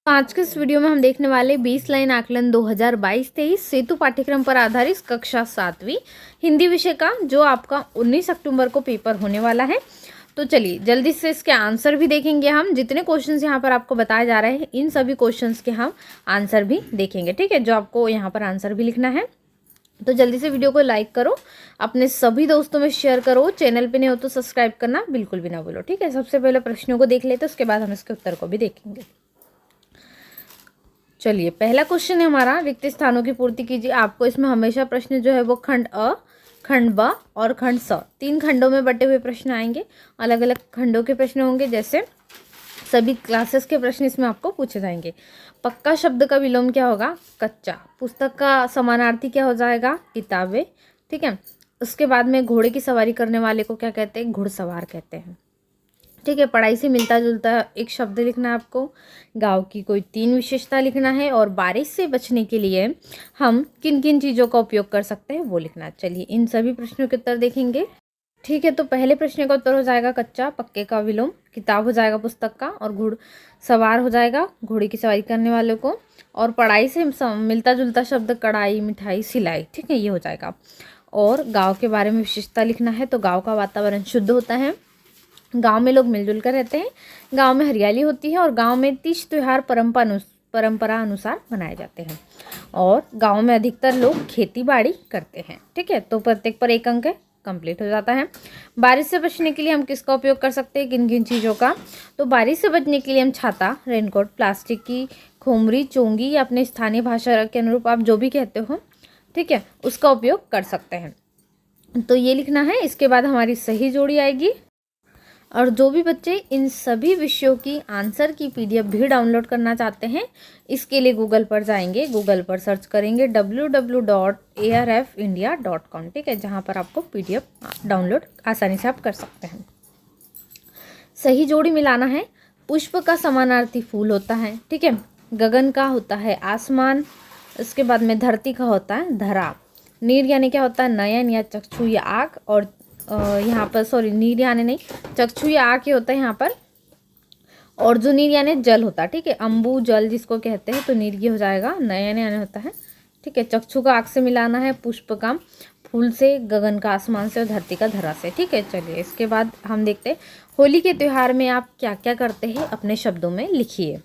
आज के इस वीडियो में हम देखने वाले 20 लाइन आकलन 2022-23 सेतु पाठ्यक्रम पर आधारित कक्षा 7वीं हिंदी विषय का, जो आपका 19 अक्टूबर को पेपर होने वाला है। तो चलिए जल्दी से इसके आंसर भी देखेंगे। हम जितने क्वेश्चंस यहाँ पर आपको बताए जा रहे हैं, इन सभी क्वेश्चंस के हम आंसर भी देखेंगे, ठीक है, जो आपको यहाँ पर आंसर भी लिखना है। तो जल्दी से वीडियो को लाइक करो, अपने सभी दोस्तों में शेयर करो, चैनल पे नहीं हो तो सब्सक्राइब करना बिल्कुल भी ना भूलो, ठीक है। सबसे पहले प्रश्नों को देख लेते हैं, उसके बाद हम इसके उत्तर को भी देखेंगे। चलिए पहला क्वेश्चन है हमारा, रिक्त स्थानों की पूर्ति कीजिए। आपको इसमें हमेशा प्रश्न जो है वो खंड अ, खंड ब और खंड स, 3 खंडों में बटे हुए प्रश्न आएंगे। अलग अलग खंडों के प्रश्न होंगे, जैसे सभी क्लासेस के प्रश्न इसमें आपको पूछे जाएंगे। पक्का शब्द का विलोम क्या होगा? कच्चा। पुस्तक का समानार्थी क्या हो जाएगा? किताबें, ठीक है। उसके बाद में घोड़े की सवारी करने वाले को क्या कहते हैं? घुड़सवार कहते हैं, ठीक है। पढ़ाई से मिलता जुलता एक शब्द लिखना है आपको। गांव की कोई 3 विशेषता लिखना है, और बारिश से बचने के लिए हम किन किन चीज़ों का उपयोग कर सकते हैं वो लिखना है। चलिए इन सभी प्रश्नों के उत्तर देखेंगे, ठीक है। तो पहले प्रश्न का उत्तर हो जाएगा कच्चा, पक्के का विलोम, किताब हो जाएगा पुस्तक का, और घुड़सवार हो जाएगा घोड़े की सवारी करने वाले को, और पढ़ाई से मिलता जुलता शब्द कढ़ाई, मिठाई, सिलाई, ठीक है, ये हो जाएगा। और गाँव के बारे में विशेषता लिखना है, तो गाँव का वातावरण शुद्ध होता है, गांव में लोग मिलजुल कर रहते हैं, गांव में हरियाली होती है, और गांव में तीज त्योहार परंपरा अनुसार मनाए जाते हैं, और गांव में अधिकतर लोग खेती बाड़ी करते हैं, ठीक है। तो प्रत्येक पर 1 अंक है, कंप्लीट हो जाता है। बारिश से बचने के लिए हम किसका उपयोग कर सकते हैं? किन किन चीज़ों का? तो बारिश से बचने के लिए हम छाता, रेनकोट, प्लास्टिक की खोमरी, चोंगी, या अपने स्थानीय भाषा के अनुरूप आप जो भी कहते हो, ठीक है, उसका उपयोग कर सकते हैं। तो ये लिखना है। इसके बाद हमारी सही जोड़ी आएगी, और जो भी बच्चे इन सभी विषयों की आंसर की PDF भी डाउनलोड करना चाहते हैं, इसके लिए गूगल पर जाएंगे, गूगल पर सर्च करेंगे www.arfindia.com, ठीक है, जहां पर आपको PDF डाउनलोड आसानी से आप कर सकते हैं। सही जोड़ी मिलाना है। पुष्प का समानार्थी फूल होता है, ठीक है। गगन का होता है आसमान। इसके बाद में धरती का होता है धरा। नीर यानी क्या होता है? नयन या चक्षु या आँख, और यहाँ पर सॉरी नीर यानी नहीं, चक्षु या आँख होता है यहाँ पर, और जो नीर यानी जल होता है, ठीक है, अम्बु जल जिसको कहते हैं, तो नीर ये हो जाएगा। नयन यानी होता है, ठीक है, चक्षु का आँख से मिलाना है, पुष्प का फूल से, गगन का आसमान से, और धरती का धरा से, ठीक है। चलिए इसके बाद हम देखते हैं होली के त्यौहार में आप क्या क्या करते हैं, अपने शब्दों में लिखिए,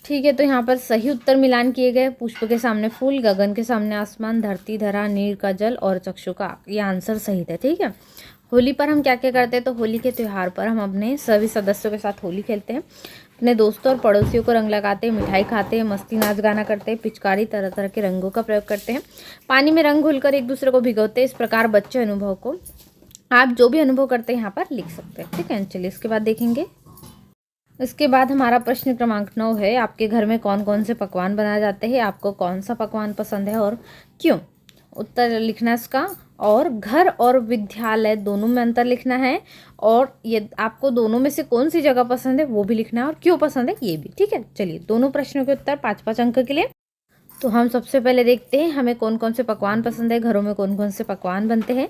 ठीक है। तो यहाँ पर सही उत्तर मिलान किए गए। पुष्प के सामने फूल, गगन के सामने आसमान, धरती, धरा, नीर का जल, और चक्षु का आँख, ये आंसर सही थे, ठीक है। होली पर हम क्या क्या करते हैं? तो होली के त्यौहार पर हम अपने सभी सदस्यों के साथ होली खेलते हैं, अपने दोस्तों और पड़ोसियों को रंग लगाते हैं, मिठाई खाते हैं, मस्ती नाच गाना करते हैं, पिचकारी तरह तरह के रंगों का प्रयोग करते हैं, पानी में रंग घुलकर एक दूसरे को भिगोते हैं। इस प्रकार बच्चे अनुभव को, आप जो भी अनुभव करते हैं यहाँ पर लिख सकते हैं, ठीक है। चलिए इसके बाद देखेंगे। इसके बाद हमारा प्रश्न क्रमांक 9 है, आपके घर में कौन कौन से पकवान बनाए जाते हैं? आपको कौन सा पकवान पसंद है और क्यों? उत्तर लिखना है इसका। और घर और विद्यालय दोनों में अंतर लिखना है, और ये आपको दोनों में से कौन सी जगह पसंद है वो भी लिखना है, और क्यों पसंद है ये भी, ठीक है। चलिए दोनों प्रश्नों के उत्तर 5-5 अंक के लिए। तो हम सबसे पहले देखते हैं हमें कौन कौन से पकवान पसंद है, घरों में कौन कौन से पकवान बनते हैं।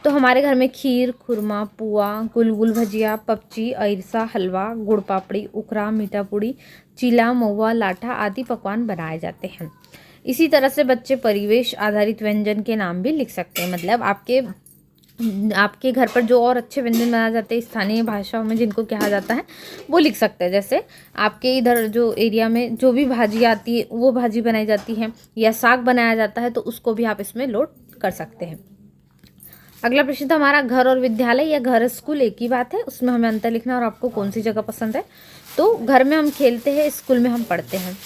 तो हमारे घर में खीर, खुरमा, पुआ, गुलगुल भजिया, पपची, अरसा, हलवा, गुड़ पापड़ी, उखरा, मीठा पूड़ी, चीला, महुआ, लाठा आदि पकवान बनाए जाते हैं। इसी तरह से बच्चे परिवेश आधारित व्यंजन के नाम भी लिख सकते हैं, मतलब आपके घर पर जो और अच्छे व्यंजन बनाए जाते हैं स्थानीय भाषाओं में, जिनको कहा जाता है, वो लिख सकते हैं। जैसे आपके इधर जो एरिया में जो भी भाजी आती है वो भाजी बनाई जाती है, या साग बनाया जाता है, तो उसको भी आप इसमें लोड कर सकते हैं। अगला प्रश्न था हमारा, घर और विद्यालय या घर स्कूल एक ही बात है, उसमें हमें अंतर लिखना, और आपको कौन सी जगह पसंद है। तो घर में हम खेलते हैं, स्कूल में हम पढ़ते हैं।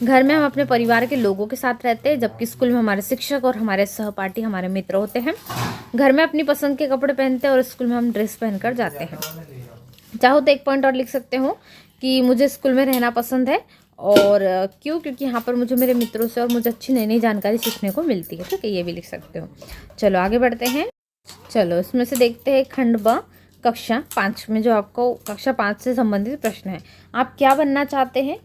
घर में हम अपने परिवार के लोगों के साथ रहते हैं, जबकि स्कूल में हमारे शिक्षक और हमारे सहपाठी, हमारे मित्र होते हैं। घर में अपनी पसंद के कपड़े पहनते हैं, और स्कूल में हम ड्रेस पहनकर जाते हैं। चाहो तो 1 पॉइंट और लिख सकते हो कि मुझे स्कूल में रहना पसंद है, और क्यों? क्योंकि यहाँ पर मुझे मेरे मित्रों से और मुझे अच्छी नई नई जानकारी सीखने को मिलती है, ठीक है, ये भी लिख सकते हो। चलो आगे बढ़ते हैं। चलो इसमें से देखते हैं खंड ब, कक्षा 5 में जो आपको कक्षा 5 से संबंधित प्रश्न है। आप क्या बनना चाहते हैं,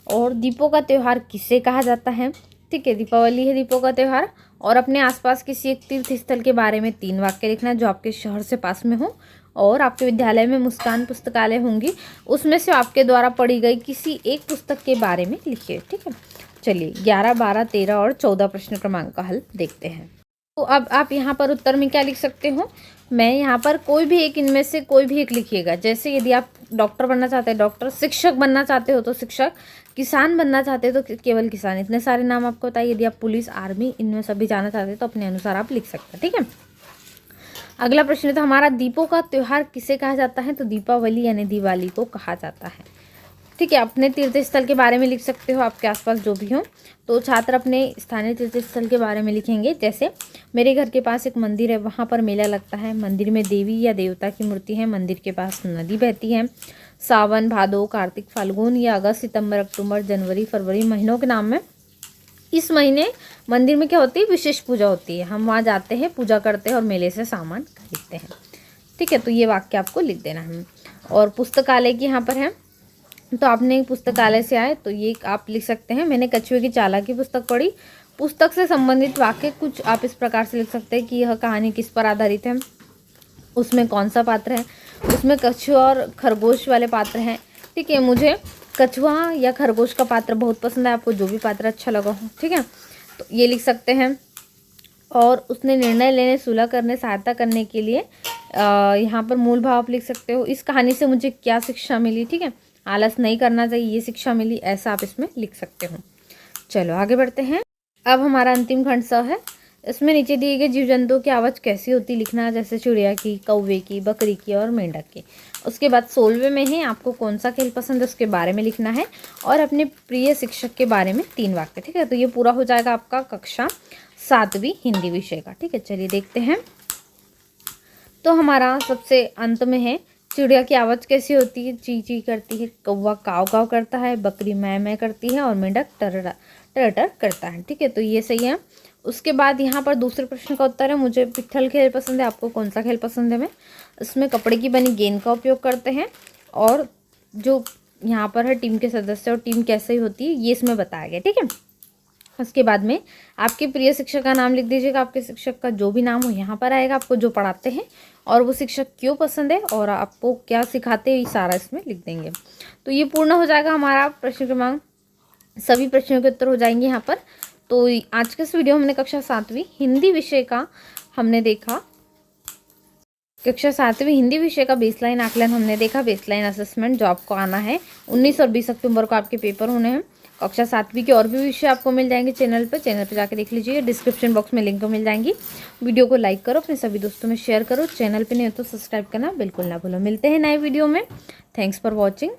और दीपों का त्यौहार किसे कहा जाता है, ठीक है, दीपावली है दीपों का त्यौहार। और अपने आसपास किसी एक तीर्थ स्थल के बारे में 3 वाक्य लिखना है जो आपके शहर से पास में हो, और आपके विद्यालय में मुस्कान पुस्तकालय होंगी, उसमें से आपके द्वारा पढ़ी गई किसी एक पुस्तक के बारे में लिखिए। ठीक है, चलिए 11, 12, 13 और 14 प्रश्न क्रमांक का हल देखते हैं। तो अब आप यहाँ पर उत्तर में क्या लिख सकते हो, मैं यहाँ पर कोई भी एक इनमें से कोई भी एक लिखिएगा। जैसे यदि आप डॉक्टर बनना चाहते हैं डॉक्टर, शिक्षक बनना चाहते हो तो शिक्षक, किसान बनना चाहते हो तो केवल किसान, इतने सारे नाम आपको बताइए। यदि आप पुलिस, आर्मी, इनमें सभी जाना चाहते हैं तो अपने अनुसार आप लिख सकते हैं। ठीक है, अगला प्रश्न तो हमारा, दीपों का त्योहार किसे कहा जाता है, तो दीपावली यानी दिवाली को कहा जाता है। ठीक है, अपने तीर्थ स्थल के बारे में लिख सकते हो, आपके आसपास जो भी हो। तो छात्र अपने स्थानीय तीर्थ स्थल के बारे में लिखेंगे। जैसे मेरे घर के पास एक मंदिर है, वहाँ पर मेला लगता है, मंदिर में देवी या देवता की मूर्ति है, मंदिर के पास नदी बहती है। सावन, भादो, कार्तिक, फाल्गुन या अगस्त, सितंबर, अक्टूबर, जनवरी, फरवरी महीनों के नाम में इस महीने मंदिर में क्या होती है, विशेष पूजा होती है। हम वहाँ जाते हैं, पूजा करते हैं और मेले से सामान खरीदते हैं। ठीक है, तो ये वाक्य आपको लिख देना है। और पुस्तकालय की यहाँ पर है, तो आपने पुस्तकालय से आए तो ये आप लिख सकते हैं, मैंने कछुए की चालाकी की पुस्तक पढ़ी। पुस्तक से संबंधित वाक्य कुछ आप इस प्रकार से लिख सकते हैं कि यह कहानी किस पर आधारित है, उसमें कौन सा पात्र है, उसमें कछुआ और खरगोश वाले पात्र हैं। ठीक है, मुझे कछुआ या खरगोश का पात्र बहुत पसंद है, आपको जो भी पात्र अच्छा लगा हो। ठीक है, तो ये लिख सकते हैं। और उसने निर्णय लेने, सुलह करने, सहायता करने के लिए यहाँ पर मूल भाव आप लिख सकते हो। इस कहानी से मुझे क्या शिक्षा मिली, ठीक है, आलस नहीं करना चाहिए, ये शिक्षा मिली, ऐसा आप इसमें लिख सकते हो। चलो आगे बढ़ते हैं। अब हमारा अंतिम खंड स है, इसमें नीचे दिए गए जीव जंतुओं की आवाज़ कैसी होती लिखना, जैसे चिड़िया की, कौवे की, बकरी की और मेंढक की। उसके बाद 16वें में है, आपको कौन सा खेल पसंद है उसके बारे में लिखना है, और अपने प्रिय शिक्षक के बारे में 3 वाक्य। ठीक है, तो ये पूरा हो जाएगा आपका कक्षा 7वीं हिंदी विषय का। ठीक है, चलिए देखते हैं। तो हमारा सबसे अंत में है, चिड़िया की आवाज़ कैसी होती है, ची ची करती है, कौवा काव काव करता है, बकरी मै मै करती है और मेंढक टर टर करता है। ठीक है, तो ये सही है। उसके बाद यहाँ पर दूसरे प्रश्न का उत्तर है, मुझे पिट्ठल खेल पसंद है, आपको कौन सा खेल पसंद है। मैं इसमें कपड़े की बनी गेंद का उपयोग करते हैं, और जो यहाँ पर है टीम के सदस्य और टीम कैसे होती है ये इसमें बताया गया। ठीक है, उसके बाद में आपके प्रिय शिक्षक का नाम लिख दीजिएगा, आपके शिक्षक का जो भी नाम हो यहाँ पर आएगा, आपको जो पढ़ाते हैं और वो शिक्षक क्यों पसंद है और आपको क्या सिखाते हैं, ये सारा इसमें लिख देंगे। तो ये पूर्ण हो जाएगा हमारा प्रश्न क्रमांक, सभी प्रश्नों के उत्तर हो जाएंगे यहाँ पर। तो आज के इस वीडियो में हमने कक्षा 7वीं हिंदी विषय का हमने देखा, कक्षा 7वीं हिंदी विषय का बेसलाइन आकलन हमने देखा, बेसलाइन असेसमेंट जो आपको आना है। 19 और 20 अक्टूबर को आपके पेपर होने हैं। कक्षा 7वीं के और भी विषय आपको मिल जाएंगे चैनल पे जाके देख लीजिए, डिस्क्रिप्शन बॉक्स में लिंक मिल जाएंगी। वीडियो को लाइक करो, अपने सभी दोस्तों में शेयर करो, चैनल पे नहीं हो तो सब्सक्राइब करना बिल्कुल ना भूलो। मिलते हैं नए वीडियो में, थैंक्स फॉर वॉचिंग।